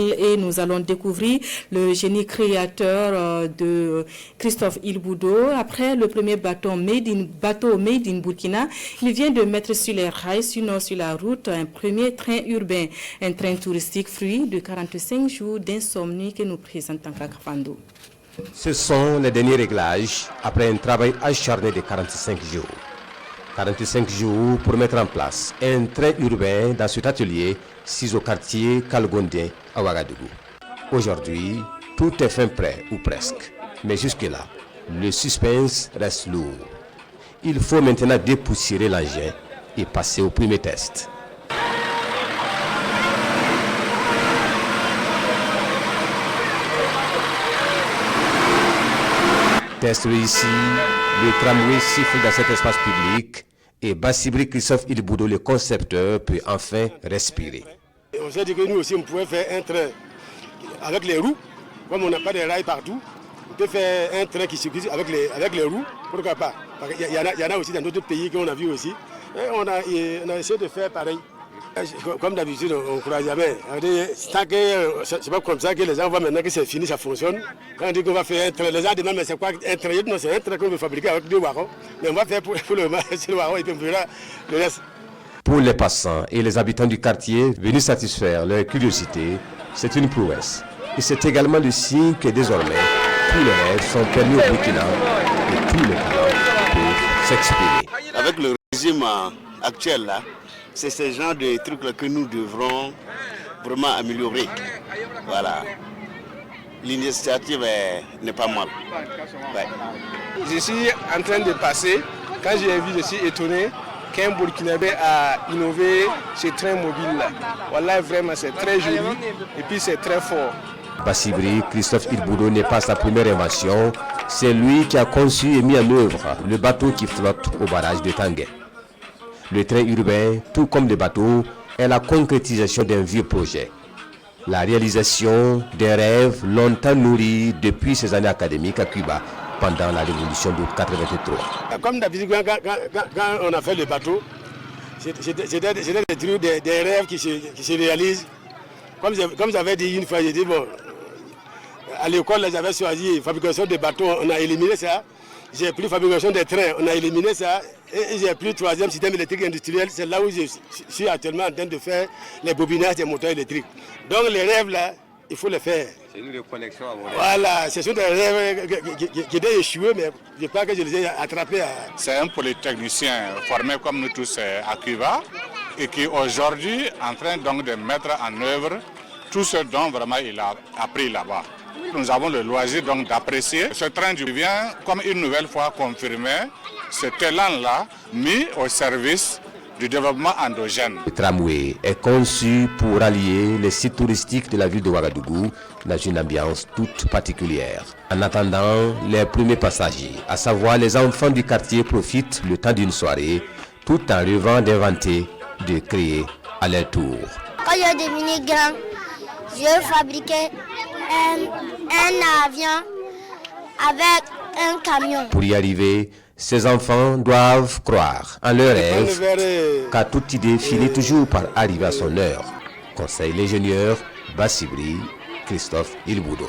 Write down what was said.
Et nous allons découvrir le génie créateur de Christophe Ilboudo. Après le premier bateau made in Burkina, il vient de mettre sur les rails, sinon sur la route, un premier train urbain, un train touristique fruit de 45 jours d'insomnie que nous présentons Kakafando. Ce sont les derniers réglages après un travail acharné de 45 jours. 45 jours pour mettre en place un train urbain dans cet atelier, situé au quartier Kalgondien à Ouagadougou. Aujourd'hui, tout est fin prêt ou presque. Mais jusque-là, le suspense reste lourd. Il faut maintenant dépoussiérer l'engin et passer au premier test. Test réussi, le tramway siffle dans cet espace public et Bassibri Christophe Ilboudo, le concepteur, peut enfin respirer. On s'est dit que nous aussi on pouvait faire un train avec les roues, comme on n'a pas de rails partout, on peut faire un train qui circule avec les roues, pourquoi pas. Il y en a aussi dans d'autres pays qu'on a vu aussi. Et on a essayé de faire pareil. Comme d'habitude, on ne croit jamais. C'est pas comme ça que les gens voient maintenant que c'est fini, ça fonctionne. Quand on dit qu'on va faire un train, les gens demandent mais c'est quoi un train? Non, c'est un train qu'on veut fabriquer avec 2 wagons. Mais on va faire pour le wagon et puis on verra le reste. Pour les passants et les habitants du quartier venus satisfaire leur curiosité, c'est une prouesse. Et c'est également le signe que désormais, tous les rêves sont permis au Burkina et tous les talents peuvent s'exprimer. Avec le régime actuel là, c'est ce genre de trucs là que nous devrons vraiment améliorer. Voilà. L'initiative n'est pas mal. Ouais. Je suis en train de passer. Quand j'ai vu, je suis étonné qu'un Burkinabé a innové ce train mobile-là. Voilà, vraiment, c'est très joli et puis c'est très fort. Bassibri Christophe Ilboudo n'est pas sa première invention. C'est lui qui a conçu et mis en œuvre le bateau qui flotte au barrage de Tanguay. Le train urbain, tout comme les bateaux, est la concrétisation d'un vieux projet. La réalisation des rêves longtemps nourris depuis ses années académiques à Cuba pendant la révolution de 1983. Comme d'habitude, quand on a fait le bateau, c'était des rêves qui se réalisent. Comme j'avais dit une fois, j'ai dit bon, à l'école, j'avais choisi la fabrication des bateaux, on a éliminé ça. J'ai pris la fabrication des trains, on a éliminé ça. Et j'ai pris le 3e système électrique industriel, c'est là où je suis actuellement en train de faire les bobinages des moteurs électriques. Donc les rêves là, il faut les faire. C'est une reconnexion à vos rêves. Voilà, ce sont des rêves qui étaient échoués, mais je pense que je les ai attrapés. C'est un polytechnicien formé comme nous tous à Cuba et qui aujourd'hui est en train donc de mettre en œuvre tout ce dont vraiment il a appris là-bas. Nous avons le loisir donc d'apprécier. Ce train vient comme une nouvelle fois confirmer cet élan-là mis au service du développement endogène. Le tramway est conçu pour allier les sites touristiques de la ville de Ouagadougou dans une ambiance toute particulière. En attendant, les premiers passagers, à savoir les enfants du quartier, profitent le temps d'une soirée tout en rêvant d'inventer, de créer à leur tour. Quand je devenu grand, je fabriquais un avion avec un camion. Pour y arriver, ces enfants doivent croire en leur rêve, car toute idée finit toujours par arriver à son heure. Conseille l'ingénieur Bassibri Christophe Ilboudo.